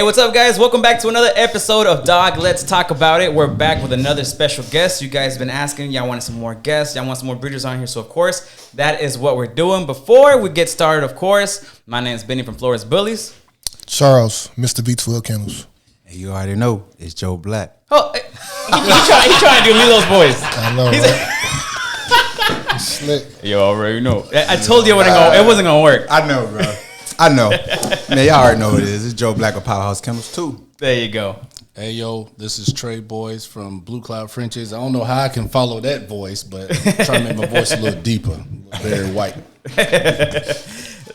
Hey, what's up, guys? Welcome back to another episode of Dog Let's Talk About It. We're back with another special guest. You guys have been asking. Y'all wanted some more guests. Y'all want some more breeders on here. So, of course, that is what we're doing. Before we get started, of course, my name is Benny from Flores Bullies. Charles, Mr. V12 Kennels. Hey, you already know, it's Joe Black. Oh, he trying to do Lilo's voice. I know, right? Slick. You already know. I told you it wasn't going to work. I know, bro. I know. Man, y'all already know what it is. It's Joe Black of Powerhouse Chemicals, too. There you go. Hey, yo, this is Trey Boys from Blue Cloud Frenchies. I don't know how I can follow that voice, but I'm trying to make my voice a little deeper, very white.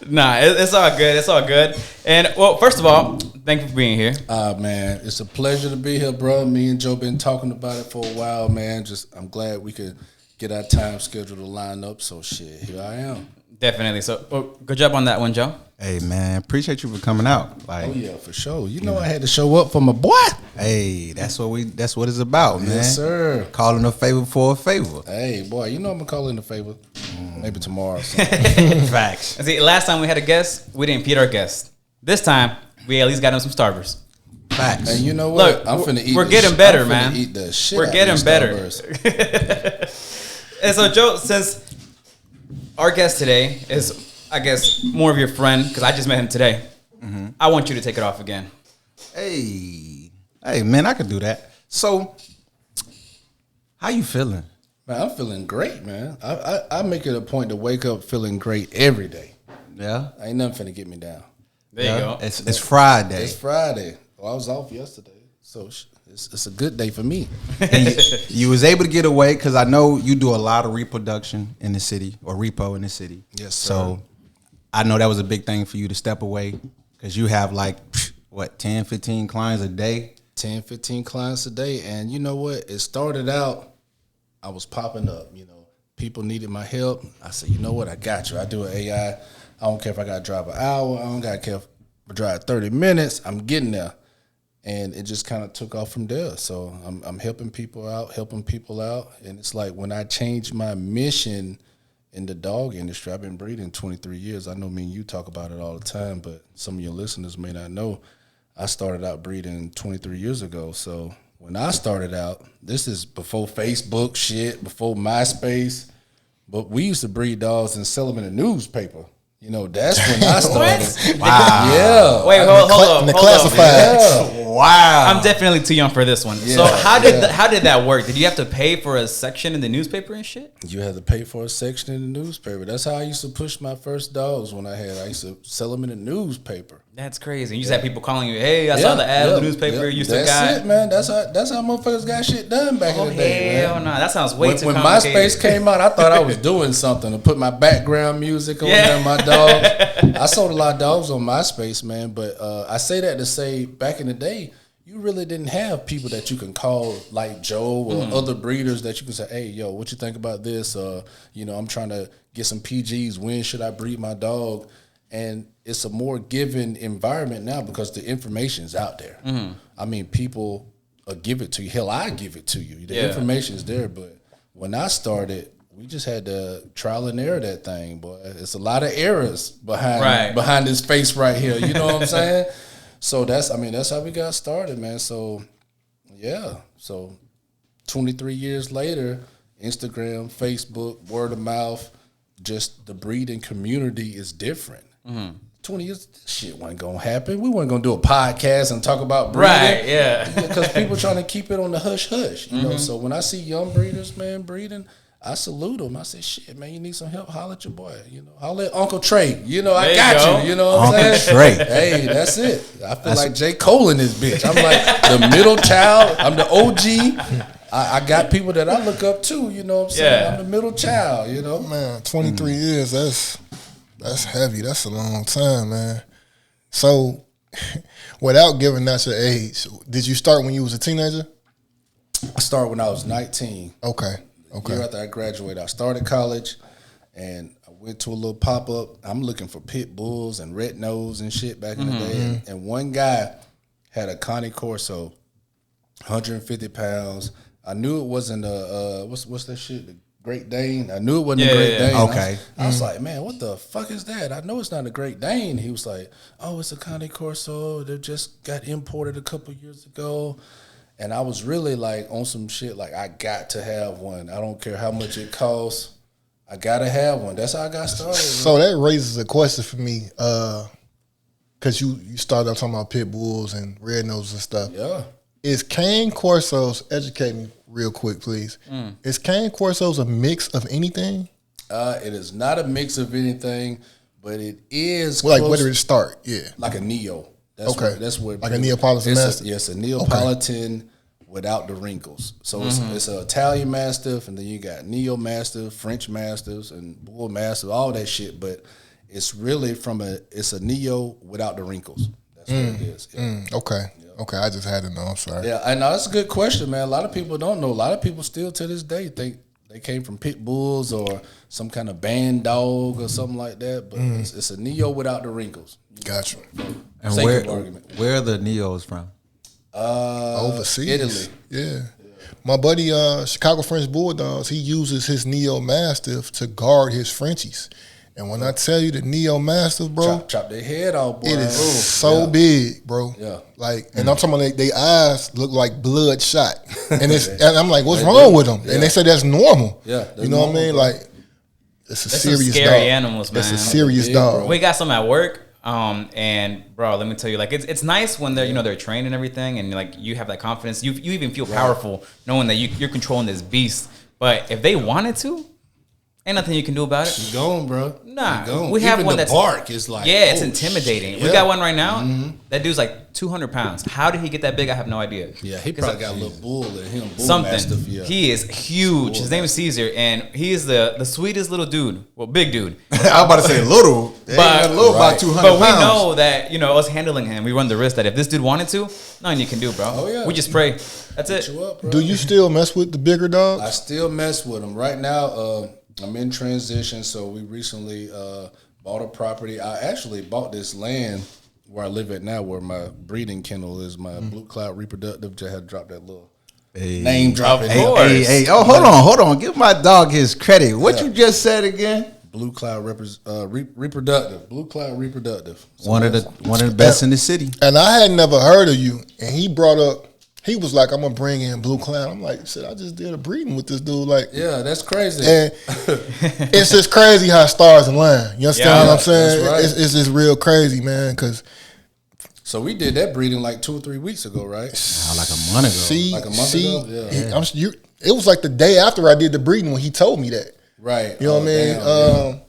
Nah, it's all good. It's all good. And, well, first of all, thank you for being here. Man, it's a pleasure to be here, bro. Me and Joe been talking about it for a while, man. I'm glad we could get our time schedule to line up. So, shit, here I am. Definitely. So, good job on that one, Joe. Hey, man, appreciate you for coming out. Like, Oh, yeah, for sure. You know I had to show up for my boy. hey, that's what it's about, man. Yes, sir. Calling a favor for a favor. Hey, boy, you know I'm going to call in a favor. Maybe tomorrow. Facts. See, last time we had a guest, we didn't feed our guest. This time, we at least got him some Starburst. Facts. And you know what? Look, I'm finna eat. we're getting better, I'm finna man. Eat the shit. We're out getting of better. Starburst. And so, Joe, since our guest today is, I guess, more of your friend, because I just met him today, I want you to take it off again. Hey, man, I could do that. So, how you feeling? Man, I'm feeling great, man. I make it a point to wake up feeling great every day. Yeah? Ain't nothing finna get me down. There you go. It's Friday. It's Friday. Well, I was off yesterday, so it's a good day for me. And you was able to get away because I know you do a lot of reproduction in the city or repo in the city. Yes, sir. So I know that was a big thing for you to step away because you have like, 10, 15 clients a day? 10, 15 clients a day. And you know what? It started out, I was popping up, People needed my help. I said, you know what? I got you. I do an AI. I don't care if I got to drive an hour. I don't got to care if I drive 30 minutes. I'm getting there. And it just kind of took off from there. So I'm helping people out. And it's like when I changed my mission in the dog industry, I've been breeding 23 years. I know me and you talk about it all the time, but some of your listeners may not know. I started out breeding 23 years ago. So when I started out, this is before Facebook shit, before MySpace, but we used to breed dogs and sell them in a newspaper. That's when I started. Wow. Yeah. Wait, hold up. The classifieds. Yeah. Wow. I'm definitely too young for this one. Yeah, So how did that work? Did you have to pay for a section in the newspaper and shit? You had to pay for a section in the newspaper. That's how I used to push my first dogs when I used to sell them in the newspaper. That's crazy. You just had people calling you, hey, I saw the ad in the newspaper. You still got That's it, man. That's how motherfuckers got shit done back in the day, man. Hell no. That sounds way too When complicated. MySpace came out, I thought I was doing something to put my background music on there, my dogs. I sold a lot of dogs on MySpace, man. But I say that to say, back in the day, you really didn't have people that you can call like Joe or other breeders that you can say, hey, yo, what you think about this? I'm trying to get some PGs. When should I breed my dog? And it's a more given environment now because the information's out there. I mean, people give it to you. Hell, I give it to you. The information is there. But when I started, we just had to trial and error that thing, boy. It's a lot of errors behind this face right here. You know what I'm saying? So that's how we got started, man. So, yeah. So 23 years later, Instagram, Facebook, word of mouth, just the breeding community is different. 20 years, shit wasn't going to happen. We weren't going to do a podcast and talk about breeding. Right, yeah. Because people trying to keep it on the hush-hush, you know. So when I see young breeders, man, breeding, I salute them. I say, shit, man, you need some help, holler at your boy. Holler at Uncle Trey. I got you. You know what I'm saying? Trey. Hey, that's it. I feel like J. Cole in this bitch. I'm like the middle child. I'm the OG. I got people that I look up to. You know what I'm saying? Yeah. I'm the middle child, Man, 23 years, that's heavy. That's a long time, man. So, without giving out your age, did you start when you was a teenager? I started when I was 19. Okay. Year after I graduated, I started college, and I went to a little pop-up. I'm looking for pit bulls and red nose and shit back in the day. And one guy had a Connie Corso, 150 pounds. I knew it wasn't a what's that shit? Great Dane. I knew it wasn't a Great Dane. Okay. I was like, man, what the fuck is that? I know it's not a Great Dane. He was like, oh, it's a Cane Corso. They just got imported a couple years ago. And I was really like on some shit like I got to have one. I don't care how much it costs. I got to have one. That's how I got started. So that raises a question for me. Because you started out talking about pit bulls and red noses and stuff. Yeah. Is Cane Corsos, educate me real quick, please. Is Cane Corsos a mix of anything? It is not a mix of anything, but it is Well, like, where did it start? Yeah. like a Neo. That's Okay. That's where Like a Neapolitan Mastiff? Yes, a Neapolitan without the wrinkles. So it's an Italian Mastiff, and then you got Neo Mastiff, French Mastiffs, and Bull Mastiff, all that shit. But it's really it's a Neo without the wrinkles. That's what it is. Yeah. Okay. Okay, I just had to know. I'm sorry. Yeah, I know that's a good question, man. A lot of people don't know. A lot of people still to this day think they came from pit bulls or some kind of band dog or something like that. But it's a Neo without the wrinkles. Gotcha. And Sake where of argument. where are the Neos from? Overseas. Italy. Yeah. My buddy, Chicago French Bulldogs, he uses his Neo Mastiff to guard his Frenchies. And when I tell you the Neo Mastiff, bro, Chop their head off, boy. it is so big, bro. Yeah. Like, and I'm talking about they eyes look like bloodshot. And and I'm like, what's wrong with them? And they say that's normal. Yeah, that's you know what I normal, mean? bro. Like, it's a That's some serious scary dog. animals, man. It's a serious Yeah, dog. bro. We got some at work, and bro, let me tell you, like it's nice when they're they're trained and everything, and like you have that confidence. You even feel powerful knowing that you're controlling this beast. But if they wanted to, ain't nothing you can do about it. You gone, bro. Nah, You gone. we have Even one the that's bark is like, yeah, it's oh, intimidating. shit. We Yeah. got one right now. That dude's like 200 pounds. How did he get that big? I have no idea. Yeah, he probably got a little bull in him. Bull Something. Mastiff, yeah. He is huge. His name is Caesar, and he is the sweetest little dude. Well, big dude. I was about to say little. But- little Right. about 200 But we pounds. know that us handling him, we run the risk that if this dude wanted to, nothing you can do, bro. Oh, yeah. We just pray. That's it. You up, bro. Do you still mess with the bigger dogs? I still mess with them. Right now, I'm in transition, so we recently bought a property. I actually bought this land where I live at now, where my breeding kennel is, my Blue Cloud Reproductive. Just had to drop that little name drop. Of in there. course. Hey, oh, hold on. Give my dog his credit. What you just said again? Blue Cloud Reproductive. Blue Cloud Reproductive. So One of the best in the city. And I had never heard of you. And he brought up, he was like, I'm going to bring in Blue Cloud. I'm like, shit, I just did a breeding with this dude. Like, yeah, that's crazy. and it's just crazy how stars align. You understand Yeah, what I'm saying? that's right. It's just real crazy, man, because So we did that breeding like 2 or 3 weeks ago, right? Like a month ago. Like a month ago? Yeah. it was like the day after I did the breeding when he told me that. Right. You know what I mean? Damn, yeah.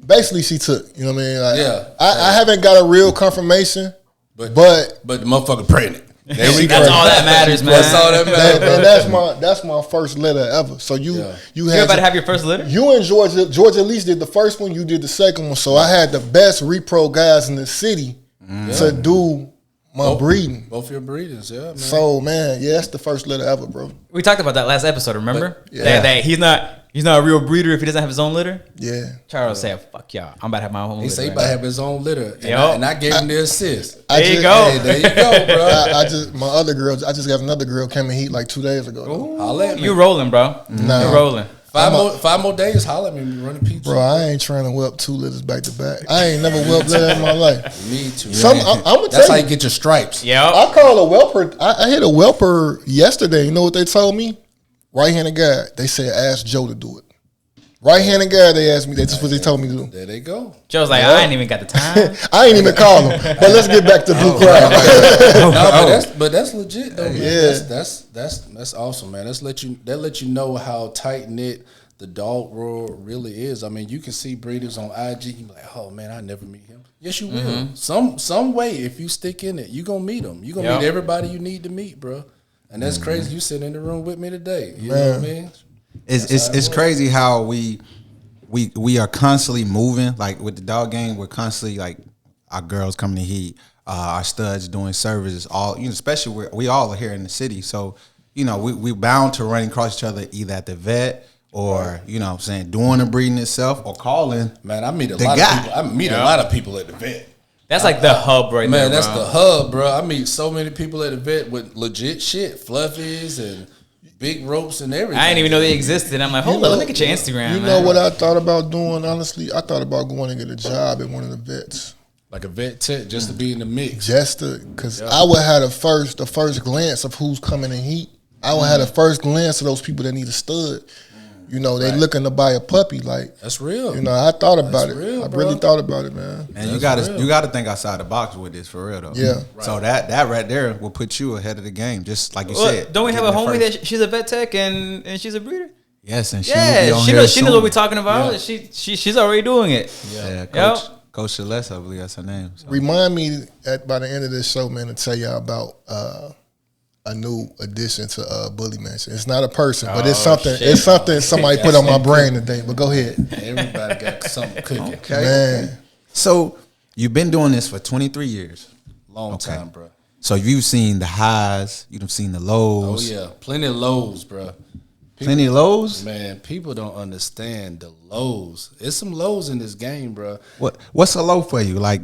Basically, she took. You know what I mean? Like, Yeah. I haven't got a real confirmation, but But the motherfucker pregnant. There we go. That's all that matters, man. That's all that matters. and that's my first litter ever. So you You had about to have your first litter? you and Georgia at least did the first one. You did the second one. So I had the best repro guys in the city to do my breeding. Both your breedings, yeah, man. So man, yeah, that's the first litter ever, bro. We talked about that last episode, remember? yeah. That he's not a real breeder if he doesn't have his own litter. Yeah. Charles said, "Fuck y'all, I'm about to have my own He litter." said he right about to now." have his own litter. And, Yo. I gave him the assist. I There you just- go. Hey, there you go, bro. I just my other girl. I just got another girl came in heat like 2 days ago. though. Holla at me. You rolling, bro? Nah. You rolling? Five more days, holla at me. We running pizza. Bro, I ain't trying to whelp 2 litters back to back. I ain't never whelped litter in my life. Me too. I'm gonna That's how tell you you. get your stripes. Yeah. I called a whelper. I hit a whelper yesterday. You know what they told me? Right-handed guy. They said ask Joe to do it. Right-handed guy. They asked me. That's just what they told me to do. There they go. Joe's like, I ain't even got the time. I ain't even call him. But let's get back to Blue Cloud. No, but that's legit though, man. Yeah. That's awesome, man. That let you know how tight knit the dog world really is. I mean, you can see breeders on IG. You be like, oh man, I never meet him. Yes, you will. Some way, if you stick in it, you gonna meet him. You gonna Yep. meet everybody you need to meet, bro. And that's crazy. You sitting in the room with me today. You know what I mean? It's crazy how we are constantly moving. Like with the dog game, we're constantly like our girls coming to heat, our studs doing services. All especially we all are here in the city, so we bound to running across each other either at the vet or what I'm saying, doing the breeding itself or calling. Man, I meet a The lot guy. of people. I meet a lot of people at the vet. That's like the hub right Man, there, that's bro. the hub, bro. I meet so many people at the vet with legit shit, fluffies and big ropes and everything. I didn't even know they existed. I'm like, hold on, let me get your Instagram. You know what I thought about doing? Honestly, I thought about going and get a job at one of the vets. Like a vet tech, just to be in the mix. Just to, because I would have the first glance of who's coming in heat. I would have the first glance of those people that need a stud. You know, they looking to buy a puppy. Like, that's real. You know, I thought about it. Real, I really thought about it, man. And you gotta think outside the box with this for real though. Yeah. So that right there will put you ahead of the game, just like you said. Don't we have a getting the homie first- that she's a vet tech and she's a breeder? Yes, and Yeah, will be she on knows here what soon. we're talking about. Yeah. She's already doing it. Yeah, Yep. Coach Celeste, I believe that's her name. So. Remind me by the end of this show, man, to tell y'all about a new addition to Bully Mansion. It's not a person, but it's something. shit. It's something somebody put on my brain today. But go ahead, Everybody got something cooking. man. So you've been doing this for 23 years. Long time, bro. So you've seen the highs, you've seen the Oh lows. yeah, plenty of lows, bro. Plenty of lows. Man, people don't understand the lows. It's some lows in this game, bro. What's a low for you? Like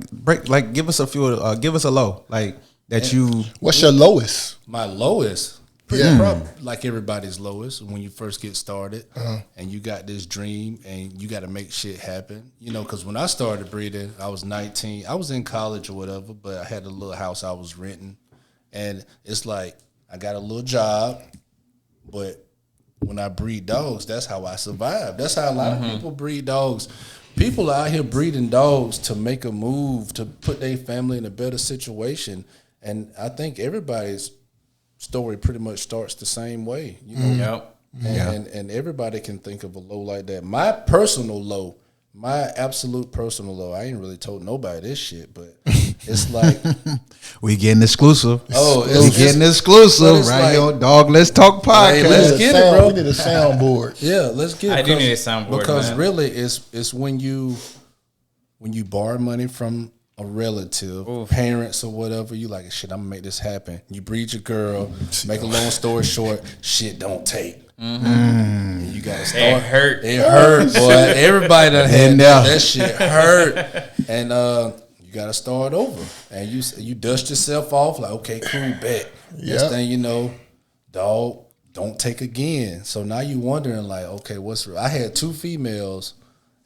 give us a few. Give us a low. Like that you. What's your lowest? My lowest, like everybody's lowest, when you first get started, and you got this dream, and you got to make shit happen. You know, because when I started breeding, I was 19. I was in college or whatever, but I had a little house I was renting, and it's like I got a little job, but when I breed dogs, that's how I survive. That's how a lot of people breed dogs. People are out here breeding dogs to make a move, to put their family in a better situation. And I think everybody's story pretty much starts the same way. You know? And everybody can think of a low like that. My personal low, my absolute personal low, I ain't really told nobody this shit, but it's like We getting exclusive. Oh, we getting exclusive right like- here on Dog Let's Talk podcast. Hey, let's get it, bro. We need a soundboard. yeah, let's get it. I do need a soundboard, because man. really it's when you borrow money from a relative, parents or whatever, you like, shit, I'm gonna make this happen. You breed your girl, make a long story short, shit don't take. And you gotta start. It hurt. It hurt, boy. Everybody done had And that shit hurt. And you gotta start over. And you dust yourself off like, okay, cool, bet. Next thing you know, dog, don't take again. So now you wondering like, okay, I had 2 females.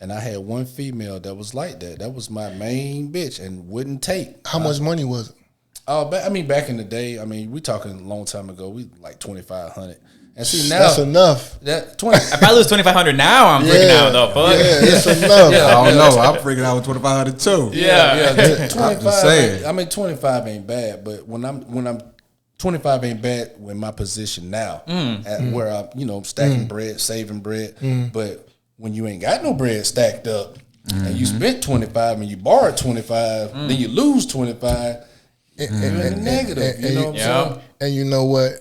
And I had 1 female that was like that. That was my main bitch and wouldn't take. How much money was it? Back in the day, we talking a long time ago. We like 2,500. And see now That's enough. that 20. If I lose 2,500 now, I'm freaking out though. Fuck. Yeah, it's enough. I don't know. I'm freaking out with 2,500 too. Yeah. 25. I'm just saying. 25 ain't bad, but when I'm 25 ain't bad when my position now at where I'm stacking bread, saving bread, but when you ain't got no bread stacked up and you spent 25 and you borrowed 25, then you lose 25, you're in the negative. You know what I'm saying? And you know what?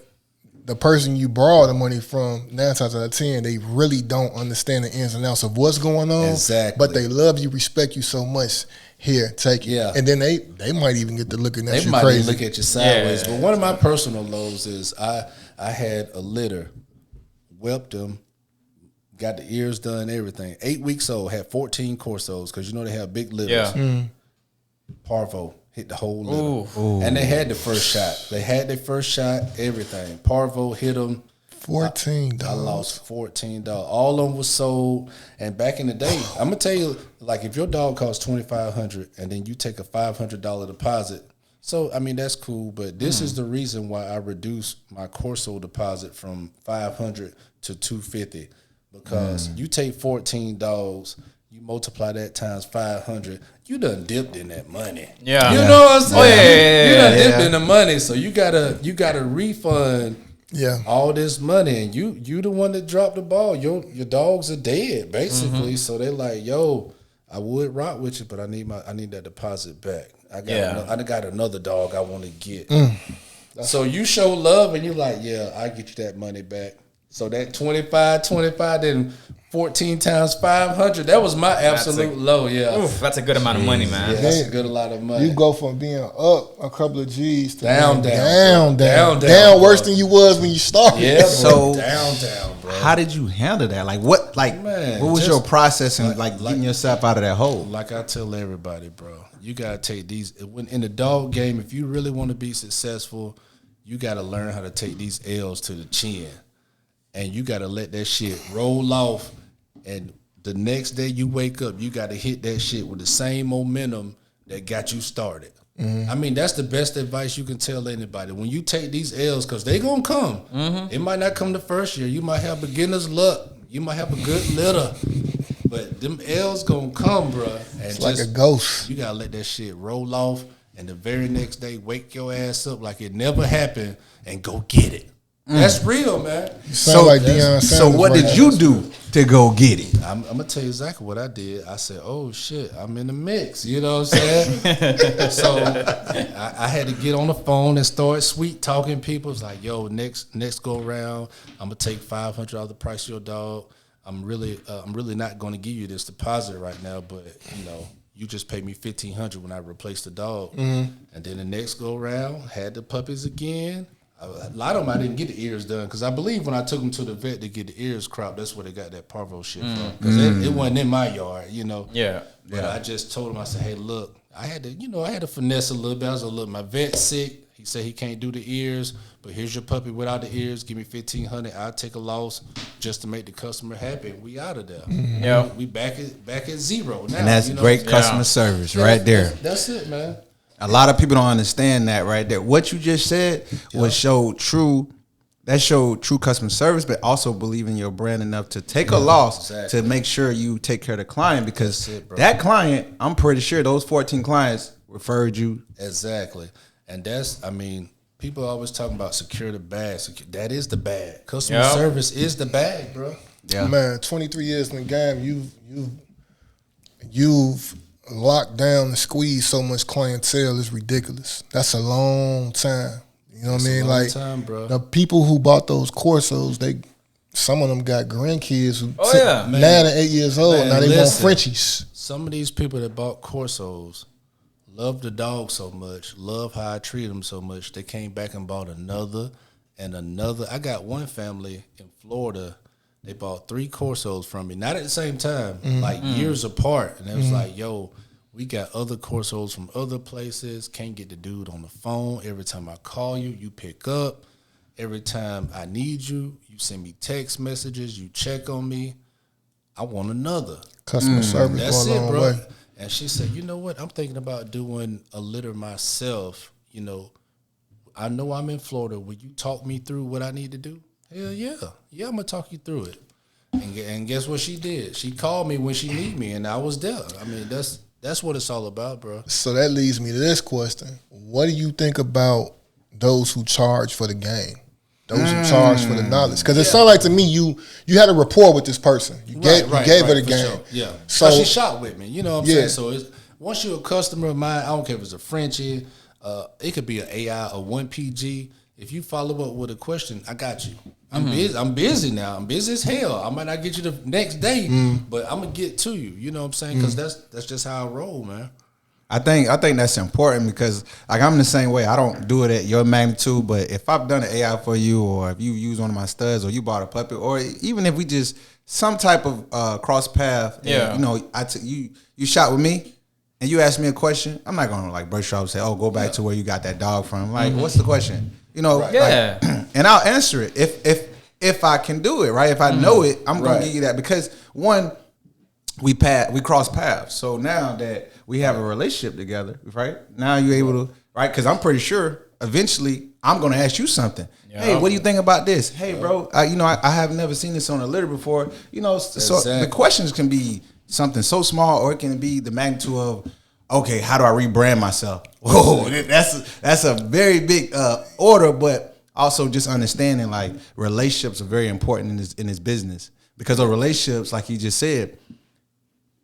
The person you borrow the money from, 9 times out of 10, they really don't understand the ins and outs of what's going on. Exactly. But they love you, respect you so much. Here, take it. Yeah. And then they might even get to looking at They you might crazy. look at you sideways. Yeah. But one of my personal lows is I had a litter, whelped them, got the ears done, everything. 8 weeks old, had 14 corsos because they have big litters. Yeah. Parvo hit the whole litter. And they had the first shot. They had their first shot, everything. Parvo hit them. $14. I lost $14. All of them was sold. And back in the day, I'm gonna tell you, like if your dog costs $2,500 and then you take a $500 deposit, so I mean that's cool. But this is the reason why I reduced my Corso deposit from $500 to $250 because you take 14 dogs. You multiply that times 500, you done dipped in that money. Yeah. You know what I'm saying? Oh, yeah. You done dipped in the money, so you gotta refund all this money, and you the one that dropped the ball. Your dogs are dead, basically. So they're like, yo, I would rock with you, but I need that deposit back. I got another dog I want to get. So you show love, and you're like, yeah, I get you that money back. So that 25, then 14 times 500, that was my absolute low, yeah. Oof, that's a good amount of money, man. Yeah, that's a good lot of money. You go from being up a couple of G's to Down, down, worse than you was when you started. Yeah, bro. So down, bro. how did you handle that? Like what? Man, what was just your process in getting yourself out of that hole? Like I tell everybody, bro, you gotta take these. When in the dog game, if you really want to be successful, you gotta learn how to take these L's to the chin. and you got to let that shit roll off. And the next day you wake up, you got to hit that shit with the same momentum that got you started. I mean, that's the best advice you can tell anybody. When you take these L's, because they going to come. It might not come the first year. You might have beginner's luck. You might have a good litter. But them L's going to come, bro. And It's like a ghost. You got to let that shit roll off. And the very next day, wake your ass up like it never happened and go get it. That's real, man. You sound like Deion Sanders. So what did you do to go get it? I'm going to tell you exactly what I did. I said, oh, shit, I'm in the mix. You know what I'm saying? So I had to get on the phone and start sweet talking people. It's like, yo, next go around, I'm going to take $500 off the price of your dog. I'm really not going to give you this deposit right now, but, you know, you just pay me $1,500 when I replace the dog. And then the next go around, had the puppies again. A lot of them I didn't get the ears done because I believe when I took them to the vet to get the ears cropped, that's where they got that parvo shit from. Because it wasn't in my yard, you know. Yeah. But I just told him, I said, hey, look, I had to finesse a little bit. I was like, look, my vet's sick. He said he can't do the ears, but here's your puppy without the ears. Give me $1,500. I'll take a loss just to make the customer happy. We out of there. Yeah. We back at zero now. And that's great customer service right there. That's it, man. A lot of people don't understand that right there. What you just said showed true customer service, but also believe in your brand enough to take a loss to make sure you take care of the client, because that client, I'm pretty sure those 14 clients referred you. Exactly. And people always talking about secure the bag. That is the bag. Customer service is the bag, bro. Yeah. Man, 23 years in the game, you've locked down and squeezed so much clientele is ridiculous. That's a long time. You know what I mean? Like time, bro. The people who bought those Corsos, some of them got grandkids who 9 and 8 years old. Man, now they want Frenchies. Some of these people that bought Corsos love the dog so much, love how I treat them so much, they came back and bought another and another. I got one family in Florida. They bought 3 Corsos from me, not at the same time, like years apart. And it was like, yo, we got other Corsos from other places. Can't get the dude on the phone. Every time I call you, you pick up. Every time I need you, you send me text messages. You check on me. I want another. Customer service. That's going a it, long bro. way. And she said, you know what? I'm thinking about doing a litter myself. You know, I know I'm in Florida. Will you talk me through what I need to do? Hell yeah. Yeah, I'm going to talk you through it. And guess what she did? She called me when she needed me, and I was there. I mean, that's what it's all about, bro. So that leads me to this question. What do you think about those who charge for the game? Those who charge for the knowledge? Because it sounded like to me you had a rapport with this person. You gave her the game. Sure. Yeah. So she shot with me. You know what I'm saying? So once you're a customer of mine, I don't care if it's a Frenchie, it could be an AI, a 1PG. If you follow up with a question, I got you. I'm busy now. I'm busy as hell. I might not get you the next day, but I'm gonna get to you. You know what I'm saying? Because that's just how I roll, man. I think that's important because like I'm the same way. I don't do it at your magnitude, but if I've done an AI for you, or if you use one of my studs, or you bought a puppy, or even if we just some type of cross path, and, you know, you shot with me and you asked me a question, I'm not gonna like brush you off and say, oh, go back to where you got that dog from. Like, what's the question? You know, like, and I'll answer it if I can do it, right? If I know it, I'm gonna give you that, because one, we cross paths. So now that we have a relationship together, right? Now you're able to, right? Because I'm pretty sure eventually I'm gonna ask you something. Hey, what do you think about this? Hey, bro, I have never seen this on a litter before. You know, so the questions can be something so small, or it can be the magnitude of, okay, how do I rebrand myself? Whoa, that's a very big order, but also just understanding like relationships are very important in this business, because of relationships, like you just said,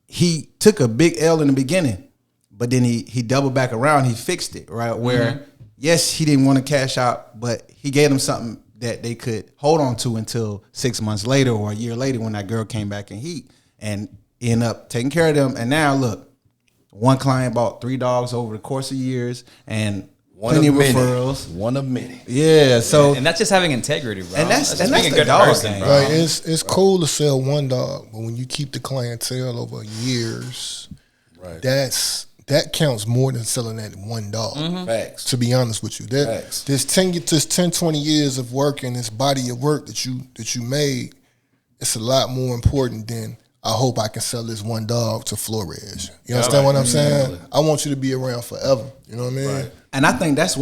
he took a big L in the beginning, but then he doubled back around, he fixed it, right? Where yes, he didn't want to cash out, but he gave them something that they could hold on to until 6 months later or a year later when that girl came back in heat, and end up taking care of them. And now look, one client bought 3 dogs over the course of years, and plenty of referrals. One of many. Yeah, so and that's just having integrity, bro. And that's being the dog thing, bro. Like it's cool to sell one dog, but when you keep the clientele over years, that's that counts more than selling that one dog. Facts. To be honest with you, Facts. there's 10, 20 years of work and this body of work that you made. It's a lot more important than I hope I can sell this one dog to Flores. You understand what I'm saying? I want you to be around forever. You know what I mean? Right. And I think that's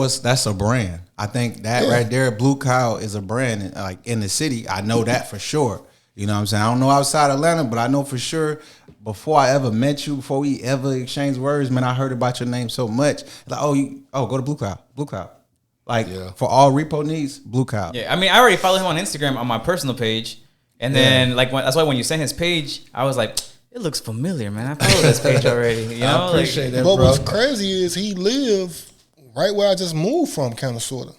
a brand. I think that right there, Blue Cow is a brand. Like in the city, I know that for sure. You know what I'm saying? I don't know outside Atlanta, but I know for sure before I ever met you, before we ever exchanged words, man, I heard about your name so much. Like, go to Blue Cow. Like for all repo needs, Blue Cow. Yeah, I mean, I already follow him on Instagram on my personal page. And then, that's why when you sent his page, I was like, it looks familiar, man. I follow this page already. You know, I appreciate that, but bro. what's crazy is he live right where I just moved from, kind of, sort of.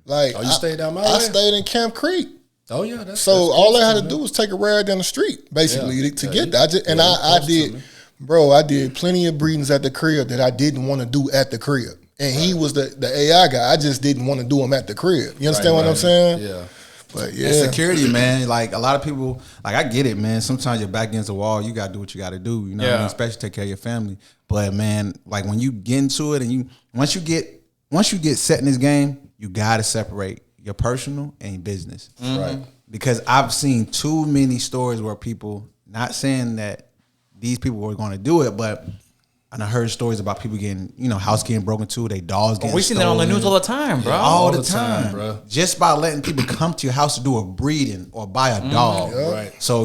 Like, you stayed down my I way? stayed in Camp Creek. Oh yeah, that's All I had to do was take a ride down the street, basically, to get that. I did plenty of breedings at the crib that I didn't want to do at the crib. And he was the AI guy. I just didn't want to do them at the crib. You understand what I'm saying? Yeah. But And security, man. Like a lot of people, like I get it, man. Sometimes you're back against the wall. You gotta do what you gotta do. You know what I mean? Especially take care of your family. But man, like when you get into it and once you get set in this game, you gotta separate your personal and your business. Right. Because I've seen too many stories where people, not saying that these people were gonna do it, but and I heard stories about people getting, house getting broken too, they dogs getting we seen that on the news all the time, bro. All the time, bro. Just by letting people come to your house to do a breeding or buy a dog. Right. So,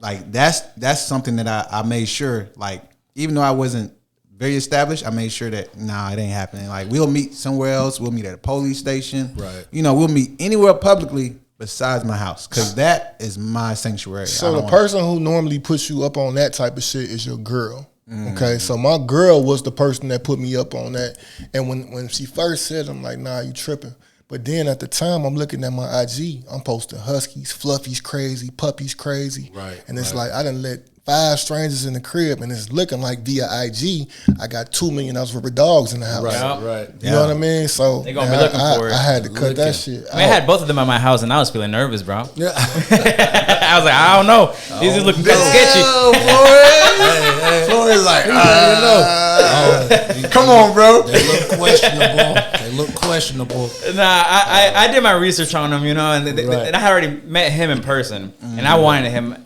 like that's something that I made sure, like, even though I wasn't very established, I made sure that, it ain't happening. Like, we'll meet somewhere else. We'll meet at a police station. Right. We'll meet anywhere publicly besides my house, because that is my sanctuary. So the person who normally puts you up on that type of shit is your girl. Okay, so my girl was the person that put me up on that. And when she first said it, I'm like, nah, you tripping. But then at the time, I'm looking at my IG, I'm posting huskies, fluffies crazy, puppies crazy. Right. And it's like, I done let 5 strangers in the crib, and it's looking like via IG, I got $2 million worth of dogs in the house. Right. You know what I mean? So They gonna be looking for it. I had to cut that shit I had both of them at my house, and I was feeling nervous, bro. Yeah. I was like, I don't know. These is looking kind of sketchy. Flores like, come on, bro. They look questionable. Nah, I did my research on them, and I had already met him in person, and I wanted him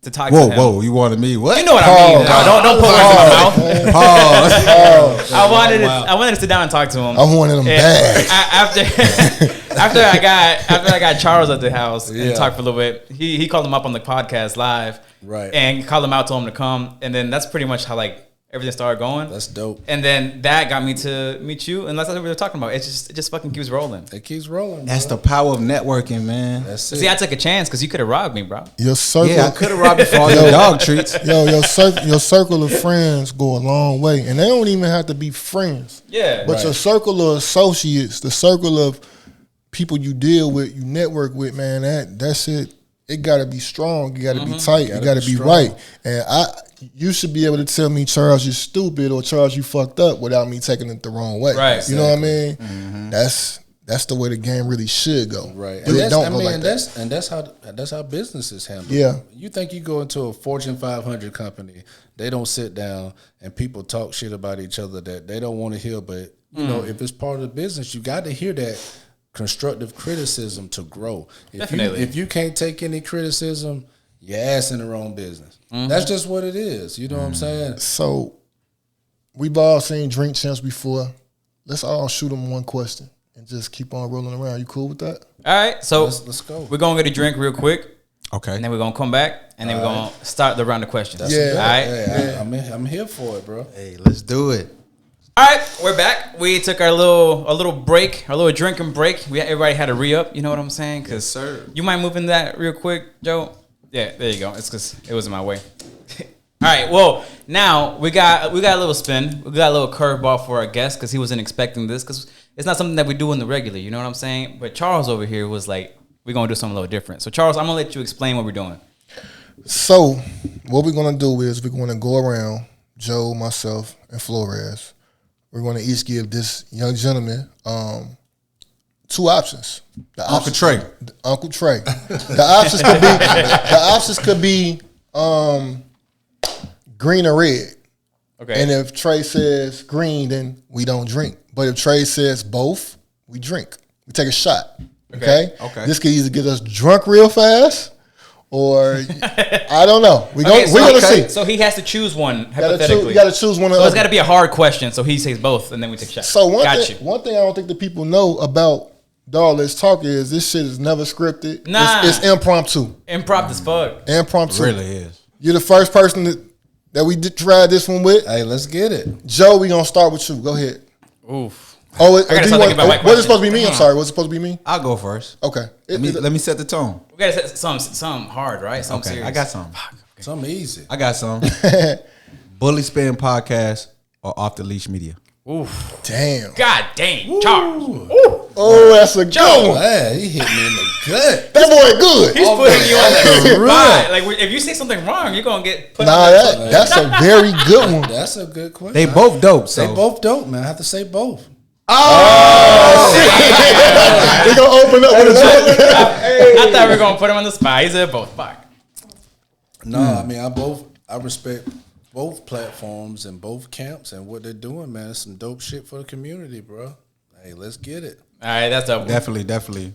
to talk to him. Whoa, you wanted me? What? You know what I mean? Don't put words in my mouth. I wanted to sit down and talk to him. I wanted him bad. After I got Charles at the house and talked for a little bit, he called him up on the podcast live, right? And called him out, told him to come, and then that's pretty much how everything started going. That's dope. And then that got me to meet you, and that's what we were talking about. It just fucking keeps rolling. It keeps rolling. That's the power of networking, man. That's it. See, I took a chance because you could have robbed me, bro. Your circle, Yeah, I could have robbed you for all your dog treats. your circle of friends go a long way, and they don't even have to be friends. Yeah, But your circle of associates, the circle of people you deal with, you network with, man, that's it. It got to be strong. You got to be tight. You got to be right. And you should be able to tell me, Charles, you're stupid, or Charles, you fucked up, without me taking it the wrong way. Right. You know what I mean? Mm-hmm. That's the way the game really should go. Right. But it don't go like that. That's how business is handled. Yeah. You think you go into a Fortune 500 company, they don't sit down and people talk shit about each other that they don't want to hear, but if it's part of the business, you got to hear that constructive criticism to grow. If you can't take any criticism, your ass in the wrong business. That's just what it is. You know what I'm saying? So we've all seen Drink Champs before. Let's all shoot them one question and just keep on rolling around. You cool with that? All right, so Let's go. We're gonna get a drink real quick, Okay. and then we're gonna come back, and then we're gonna start the round of questions. Yeah. All right. Yeah, I'm here for it, bro. Hey, let's do it. All right, we're back. We took our little break, our little drinking break. Everybody had to re-up. You know what I'm saying? Yes, sir. You might move into that real quick, Joe. Yeah, there you go. It's because it was in my way. All right. Well, now we got a little spin. We got a little curveball for our guest because he wasn't expecting this, because it's not something that we do in the regular. You know what I'm saying? But Charles over here was like, we're gonna do something a little different. So Charles, I'm gonna let you explain what we're doing. So what we're gonna do is we're gonna go around, Joe, myself, and Flores. We're gonna each give this young gentleman 2 options. Uncle Trey. Uncle Trey. The options could be green or red. Okay. And if Trey says green, then we don't drink. But if Trey says both, we drink. We take a shot. Okay. This could either get us drunk real fast, or I don't know. We're gonna see. So he has to choose one hypothetically. You got to choose one. So it's got to be a hard question. So he says both, and then we take shots. So one thing I don't think the people know about Dog Let's Talk is this shit is never scripted. Nah, it's impromptu. Impromptu as fuck. Impromptu. It really is. You're the first person that we tried this one with. Hey, let's get it. Joe, we gonna start with you. Go ahead. Oof. Oh, I gotta start thinking about my what is it supposed to be me? I'm sorry. What's it supposed to be me? I'll go first. Okay. Let me set the tone. We gotta set something hard, right? Something serious. I got some. Something easy. I got some. Bully Spin Podcast or Off the Leash Media. Oof. Damn. God dang. Charge. Ooh. Oh, that's a good one. Man, he hit me in the gut. That boy good. He's putting you on the spot. Like if you say something wrong, you're gonna get put on the spot. That's a very good one. That's a good question. They both dope. So They both dope, man. I have to say both. Oh, shit. We gonna open up with I thought we were gonna put him on the spot. He said both. Fuck. No, I mean I respect both platforms and both camps and what they're doing, man. It's some dope shit for the community, bro. Hey, let's get it. All right, that's dope. definitely. Definitely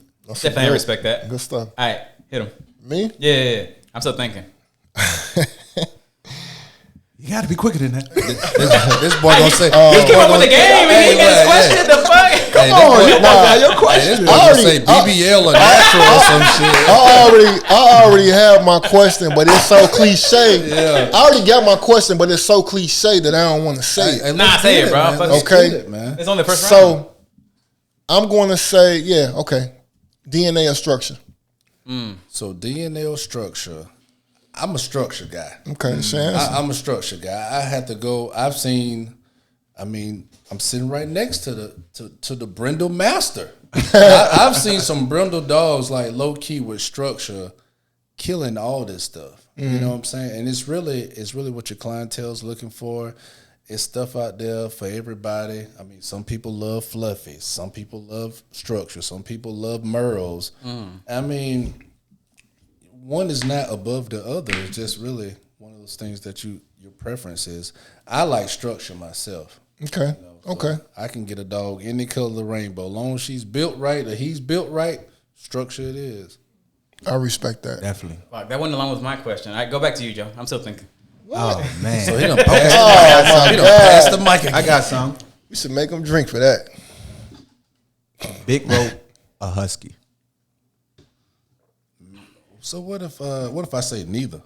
respect that. Good stuff. All right, hit him. Me? Yeah. I'm still thinking. You got to be quicker than that. This boy gonna say. He came up with the game and he got his question. The fuck? Come on, your This question. boy gonna say BBL or natural or some shit. I already have my question, but it's so cliche. I already got my question, but it's so cliche that I don't want to say it. Hey, Nah, let's say get it, bro. man. Fuck Let's it. Okay. get it, man. It's only the first round. So I'm going to say, DNA or structure. So DNA or structure. I'm a structure guy. Okay, Shan. I'm a structure guy. I had to go. I'm sitting right next to the Brindle Master. I've seen some Brindle dogs like low key with structure, killing all this stuff. You know what I'm saying? And it's really what your clientele's looking for. It's stuff out there for everybody. I mean, some people love fluffy. Some people love structure. Some people love merles. I mean, one is not above the other. It's just really one of those things that your preference is. I like structure myself. Okay. Okay. I can get a dog any color of the rainbow. As long as she's built right or he's built right, structure it is. I respect that. Definitely. Fuck, that went along with my question. All right, go back to you, Joe. I'm still thinking. Oh, man. So he done passed the mic again. I got some. We should make them drink for that. Big rope, a husky. So what if I say neither?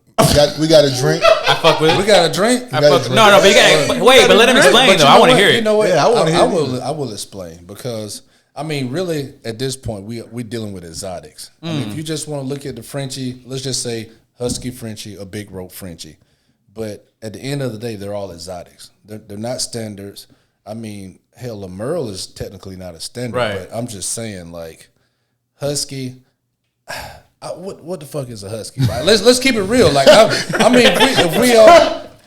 We got a drink. I fuck with it. We got a drink. No, but you got wait, but let him explain though. I want to hear it. You know what? Yeah, I wanna hear it. I will explain because I mean, really, at this point, we dealing with exotics. I mean, if you just want to look at the Frenchie, let's just say husky Frenchie, a big rope Frenchie. But at the end of the day, they're all exotics. They're not standards. I mean, hell, a Merle is technically not a standard. Right. But I'm just saying, like, husky. What the fuck is a husky? Right? Let's keep it real. Like, I mean, if we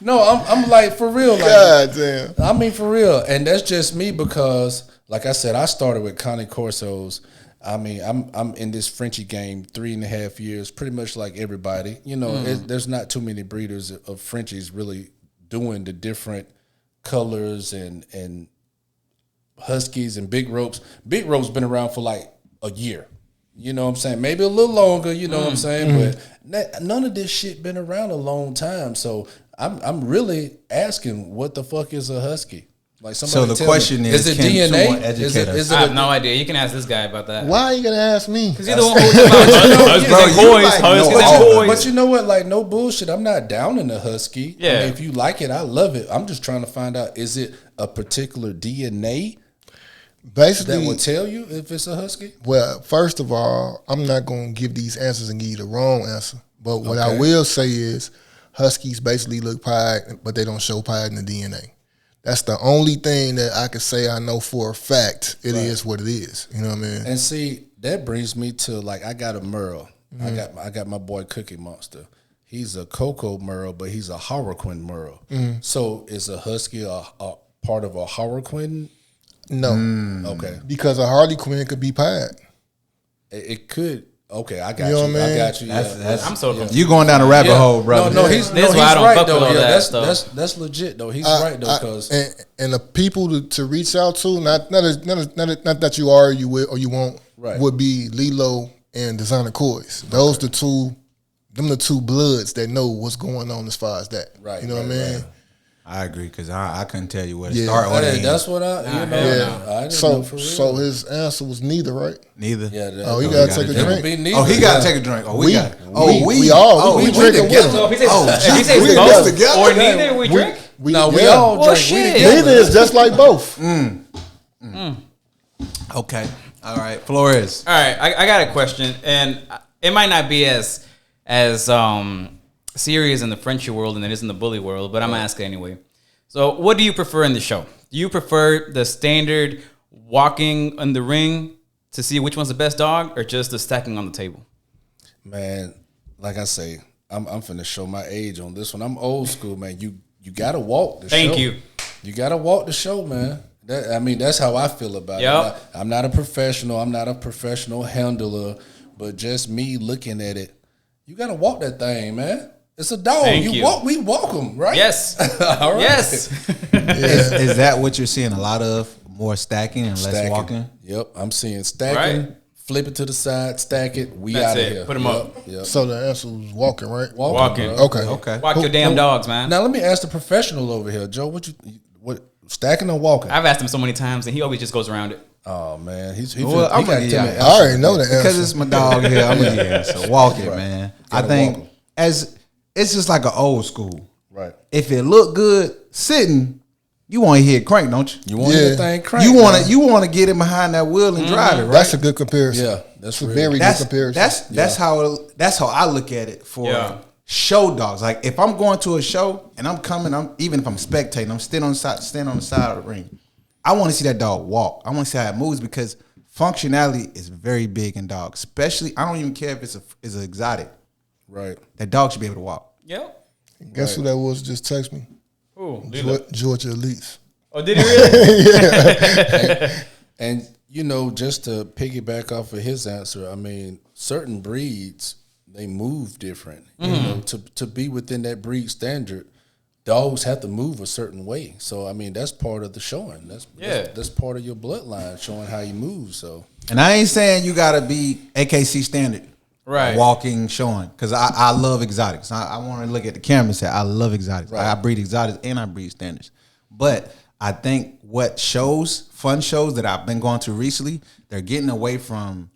no, I'm like for real. Like, God damn. I mean for real, and that's just me because, like I said, I started with Connie Corsos. I mean, I'm in this Frenchie game 3.5 years, pretty much like everybody. You know, there's not too many breeders of Frenchies really doing the different colors and huskies and big ropes. Big ropes been around for like a year. You know what I'm saying? Maybe a little longer, you know what I'm saying? But none of this shit been around a long time. So I'm really asking, what the fuck is a husky? Like, somebody So the tell question me, is it can DNA? someone educate us? I have no idea. You can ask this guy about that. Why are you gonna ask me? Because you're the one who talks about huskies and boys. Huskies and boys. But you know what? Like, no bullshit. I'm not down in the husky. Yeah. I mean, if you like it, I love it. I'm just trying to find out, is it a particular DNA Basically, that will tell you if it's a husky? well, first of all, I'm not gonna give these answers and give you the wrong answer. But what I Okay. will say is, huskies basically look pied, but they don't show pied in the DNA. That's the only thing that I could say I know for a fact. It is what it is. You know what I mean? And see, that brings me to, like, I got a Merle. I got my boy Cookie Monster. He's a Cocoa Merle, but he's a Harlequin Merle. So is a husky a part of a Harlequin? No, Okay, because a Harley Quinn could be pied. it could. Okay, I got You know you. what I mean? I got you. That's I'm so confused. you going down a rabbit hole, brother. No, he's That's why I don't right fuck though. with all Yeah, that stuff. that's legit though. He's right though, because and the people to reach out to, not that you are, you will or you won't, Right. would be Lilo and Designer Coys. Those the two bloods that know what's going on as far as that. Right, You know what I right, mean? right. I agree because I couldn't tell you where to Yeah. start or to Hey, end. that's what I hell I didn't So know for real. so his answer was neither, right? Neither. Yeah, Oh, you he gotta gotta take a drink. drink. Be neither, Oh, he got to yeah. take a drink. Oh, We we got. Oh, we all Oh, we we drinking with together. him. So if he says, Oh, if he geez, says we both together. or neither, we drink. No, we yeah. all Well, drink. We shit. together. Neither is just like both. Okay. All right. Flores. All right, I got a question, and it might not be as serious in the Frenchie world than it is in the bully world, but I'm gonna ask it anyway. So, what do you prefer in the show? Do you prefer the standard walking in the ring to see which one's the best dog, or just the stacking on the table? Man, like I say, I'm finna show my age on this one. I'm old school, man. You gotta walk the show. Thank you. You gotta walk the show, man. That's how I feel about Yep. it. I'm not a professional. I'm not a professional handler, but just me looking at it, you gotta walk that thing, man. It's a dog. Thank you. We walk them, right? Yes. All right. Yes. Is that what you're seeing a lot of? More stacking and less Stacking. walking? Yep. I'm seeing stacking, Right. flip it to the side, stack it. We That's out of it. here. Put 'em Yep, up. Yep. So the answer was walking, right? Walking. bro. Okay. Okay. Walk your damn dogs, man. Now let me ask the professional over here, Joe. What stacking or walking? I've asked him so many times, and he always just goes around it. Oh man, he Well, I'm got gonna- to yeah. me an I answer. already know the answer. Because it's my dog here. I'm gonna answer. Walk it, Right. man. Gotta I think walk 'em. as it's just like an old school. Right. If it look good sitting, you want to hear it crank, don't you? You want Yeah. anything crank? You want man. to get in behind that wheel and drive it, right? That's a good comparison. Yeah, that's It's a real. very good comparison. That's how I look at it for Yeah. show dogs. Like if I'm going to a show and I'm coming, even if I'm spectating, I'm standing on the side of the ring. I want to see that dog walk. I want to see how it moves because functionality is very big in dogs. Especially, I don't even care if it's an exotic. Right. That dog should be able to walk. Yep. Guess who that was? Just text me. Ooh, Georgia Elites. oh, did he really? And just to piggyback off of his answer, I mean, certain breeds they move different. To be within that breed standard, dogs have to move a certain way. So I mean, that's part of the showing. That's part of your bloodline, showing how you move. So And I ain't saying you gotta be AKC standard, Right. Walking, showing, because I love exotics. I want to look at the camera and say I love exotics. Right. I breed exotics and I breed standards. But I think what fun shows that I've been going to recently, they're getting away from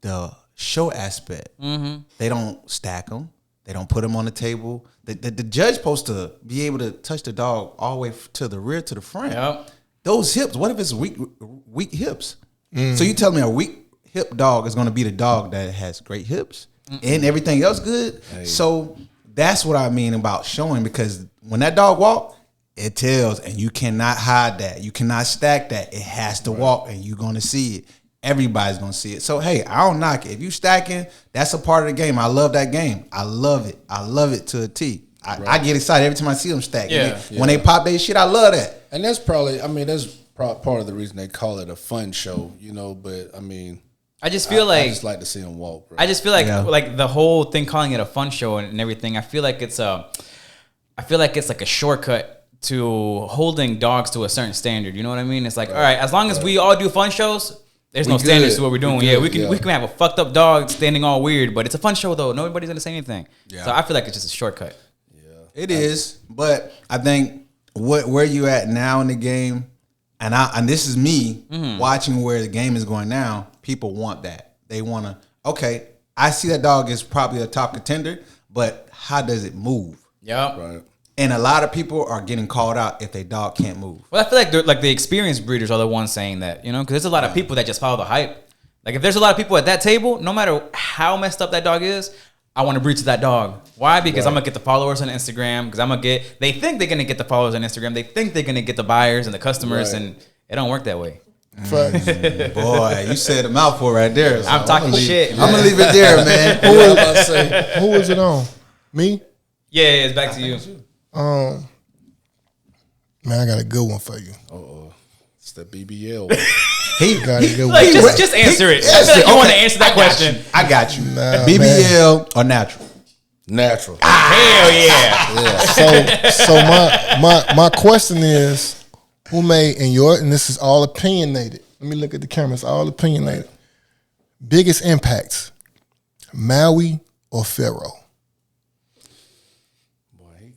the show aspect. Mm-hmm. They don't stack them. They don't put them on the table. The judge supposed to be able to touch the dog all the way to the rear to the front. Yep. Those hips. What if it's weak hips? So you tell me a weak hip dog is going to be the dog that has great hips and everything else good. So that's what I mean about showing, because when that dog walk, it tells, and you cannot hide that. You cannot stack that. It has to walk, and you're going to see it. Everybody's going to see it. So, hey, I don't knock it. If you stacking, that's a part of the game. I love that game. I love it. I love it to a T. I get excited every time I see them stack. Yeah. When they pop their shit, I love that. and that's probably, I mean, that's part of the reason they call it a fun show, But I mean, I just feel I like just like to see them walk. Bro. I just feel like Yeah. like the whole thing, calling it a fun show and everything. I feel like it's like a shortcut to holding dogs to a certain standard. You know what I mean? It's like, all right, as long as we all do fun shows, there's We no standards good. to what we're doing. We Yeah, good, we can yeah. we can have a fucked up dog standing all weird, but it's a fun show though. Nobody's gonna say anything. Yeah. So I feel like it's just a shortcut. It is, but I think where you at now in the game, and this is me watching where the game is going now. People want that. They want to. Okay, I see that dog is probably a top contender, but how does it move? Yep. Right. And a lot of people are getting called out if their dog can't move. Well, I feel like the experienced breeders are the ones saying that, because there's a lot of people that just follow the hype. Like if there's a lot of people at that table, no matter how messed up that dog is, I want to breed to that dog. Why? Because I'm gonna get the followers on Instagram. Because they think they're gonna get the followers on Instagram. They think they're gonna get the buyers and the customers, Right. and it don't work that way. Facts. Boy, you said a mouthful right there. So I'm talking gonna shit. I'm gonna leave it there, man. Who I was is, about to say, who is it on? Me? Yeah, it's back to you. Man, I got a good one for you. it's the BBL. He Gotta go Like, with just answer it. I feel like you want to answer that question. I got you. Nah, BBL or natural? Natural. Hell yeah. So my question is, who made and this is all opinionated. Let me look at the camera. It's all opinionated. Biggest impacts, Maui or Pharaoh?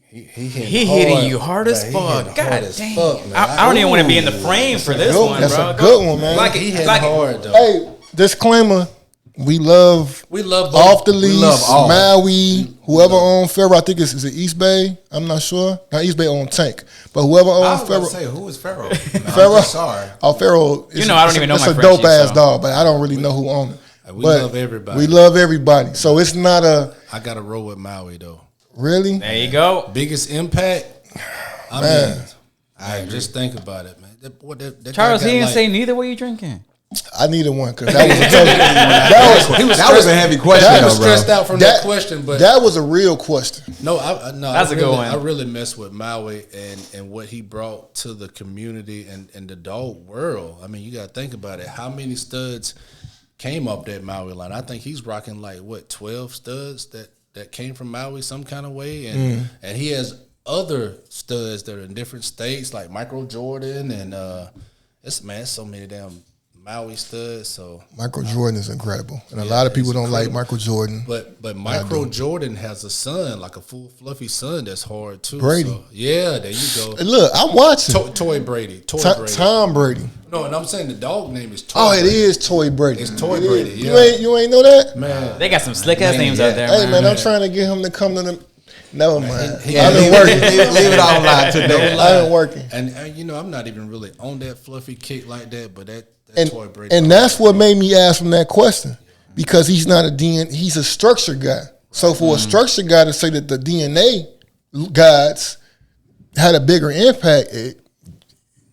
He hitting you hard as fuck. God damn. I don't even want to be in the frame for this one, That's bro. a good one, man. Like He it, hitting like it. hard though. Hey, disclaimer: we love both. off the lease, love all. Maui, whoever owned Pharaoh. I think is it East Bay? I'm not sure. Not East Bay owned Tank, but whoever I owned was about Pharaoh. to say, who is Pharaoh? Pharaoh. Sorry. Oh, Pharaoh. You know, I don't even know it's my a dope Frenchies, ass so. dog, but I don't really know who owned it. We But love everybody. We love everybody. So it's not a I got to roll with Maui though. really. There you go. Biggest impact. Man. I just think about it, man. That Charles, guy he got didn't like- say neither. What you drinking? I needed one because that was a tough, That was a heavy question, I was though, bro. stressed out from that question, but that was a real question. no, That's a good one. I really mess with Maui and what he brought to the community and the dog world. I mean, you got to think about it. How many studs came up that Maui line? I think he's rocking like what 12 studs that came from Maui some kind of way, and he has other studs that are in different states like Michael Jordan and it's so many damn Maui studs. So Michael Jordan is incredible, and a lot of people don't like Michael Jordan. But Michael Jordan has a son, like a full fluffy son that's hard too. Brady. So, yeah, there you go. And look, I'm watching Toy Brady. Tom Brady. No, and I'm saying the dog name is Toy Oh, it Brady. is Toy Brady. It's Toy It Brady, is. yeah. You ain't know that, Man, They got some slick ass names out there, Hey man. man, I'm trying to get him to come to them. Never mind. he- I've been working. Leave it all live today. I've been working. and you know, I'm not even really on that fluffy kick like that, but that Toy Brady. And that's what made me ask him that question, because he's not a DNA. He's a structure guy. So for a structure guy to say that the DNA gods had a bigger impact,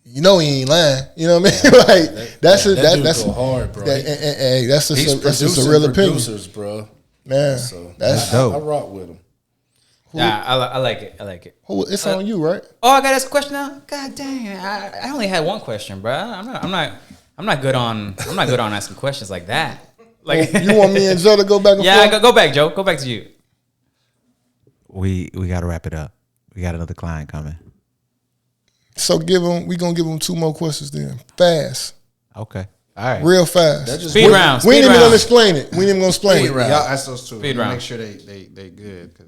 you know he ain't lying. You know what I mean? Like that's go hard, bro. Hey, that's He's just a real opinion, producers, bro. man. So That's dope. I rock with him. Yeah, I like it. I like it. it's on you, right? Oh, I got this question now. God dang, I only had one question, bro. I'm not good on asking questions like that. Like You want me and Joe to go back and yeah, forth? go back, Joe. Go back to you. We got to wrap it up. We got another client coming. So we gonna give him 2 more questions then, fast, Okay. All right. real fast. That just Speed round. We ain't Speed even gonna round. explain it. We ain't even gonna explain Speed it. round. Y'all ask those two. Speed round. Make sure they good. Cause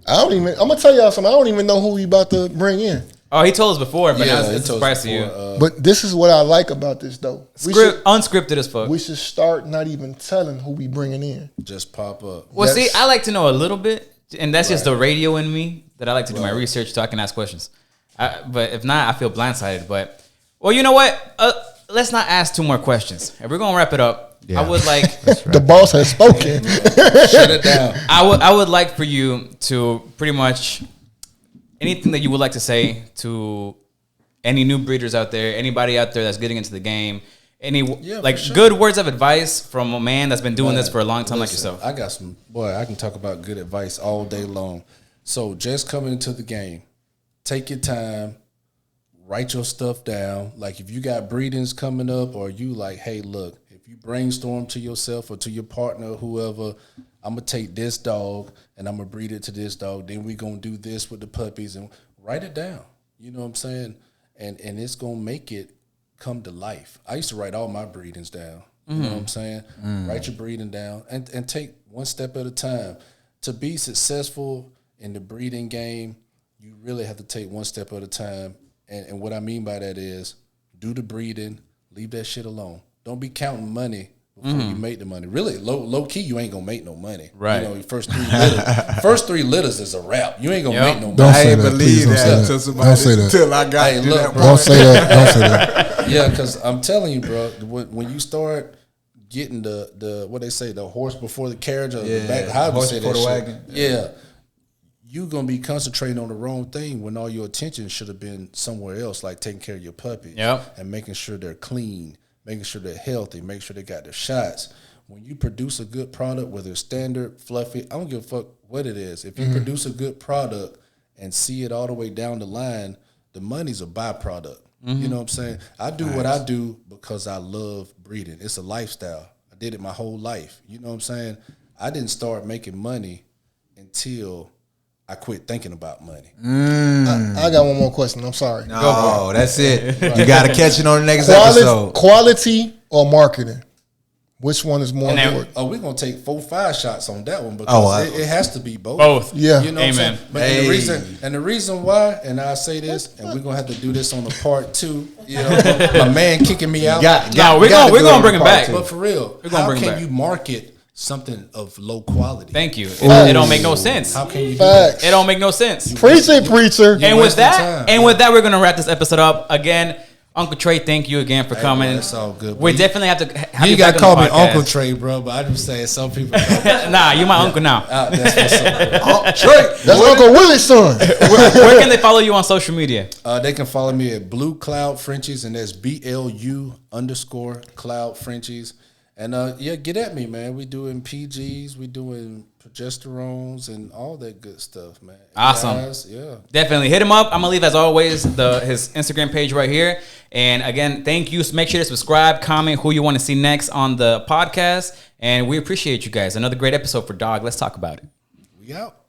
I'm gonna tell y'all something. I don't even know who we about to bring in. Oh, he told us before, but Yeah, now he it's a told surprise us to you. before, But this is what I like about this though. Unscripted as fuck. We should start not even telling who we bringing in. just pop up. Well, see, Yes. I like to know a little bit, and that's just the radio in me that I like to do my research so I can ask questions. But if not, I feel blindsided. But well, you know what? Let's not ask 2 more questions. If we're gonna wrap it up, Yeah. I would like The boss has spoken. Shut it down. I would like for you to pretty much anything that you would like to say to any new breeders out there, anybody out there that's getting into the game, for sure. good words of advice from a man that's been doing this for a long time like Listen, yourself. I got some I can talk about good advice all day long. So just coming into the game, take your time, write your stuff down. Like if you got breedings coming up, or you like, hey, look, if you brainstorm to yourself or to your partner, whoever, I'm gonna take this dog and I'm gonna breed it to this dog. Then we gonna do this with the puppies, and write it down. You know what I'm saying? And it's gonna make it come to life. I used to write all my breedings down. You know what I'm saying? Write your breeding down and take one step at a time. To be successful in the breeding game, you really have to take one step at a time. And what I mean by that is do the breeding, leave that shit alone. Don't be counting money before you make the money. Really, low key, you ain't gonna make no money. Right. You know, your first 3 litters is a wrap. You ain't gonna make no money. Don't I say ain't that. Please believe don't that say until that. somebody Don't say that. until I got Hey, to look, that bro. Don't say that. Don't say that. Yeah, because I'm telling you, bro, when you start getting the what they say, the horse before the carriage, or the back, how do you horse say before that the shit? wagon. Yeah, you gonna be concentrating on the wrong thing when all your attention should have been somewhere else, like taking care of your puppies, Yep. and making sure they're clean, making sure they're healthy, make sure they got their shots. When you produce a good product, whether it's standard, fluffy, I don't give a fuck what it is. If you produce a good product and see it all the way down the line, the money's a byproduct. You know what I'm saying? I do what I do because I love breeding. It's a lifestyle. I did it my whole life. You know what I'm saying? I didn't start making money until I quit thinking about money. I got one more question. I'm sorry. No, that's it. You got to catch it on the next episode. Quality or marketing? Which one is more important? Oh, we're gonna take 4-5 shots on that one because it has to be both. Both. Yeah. You know Amen. what I'm saying? But the reason why, and I say this, and we're gonna have to do this on the part 2. You know, my man kicking me out. We're gonna bring him back. But for real, how can you market something of low quality? Thank you. It don't make no sense. How can you do that? It don't make no sense. Preacher. And with that, we're gonna wrap this episode up again. Uncle Trey, thank you again for coming. Bro, it's all good. We definitely have to have you got to call me Uncle Trey, bro. But I just say some people. Nah, you're my uncle now. That's what's up. Trey, that's Uncle Willie's son. Where can they follow you on social media? They can follow me at Blue Cloud Frenchies, and that's BLU_Cloud Frenchies. And get at me, man. We doing PGs, we doing progesterones, and all that good stuff, man. Awesome. Yeah. Definitely hit him up. I'm gonna leave as always his Instagram page right here. And again, thank you. Make sure to subscribe, comment who you want to see next on the podcast. And we appreciate you guys. Another great episode for Dog. Let's talk about it. We out.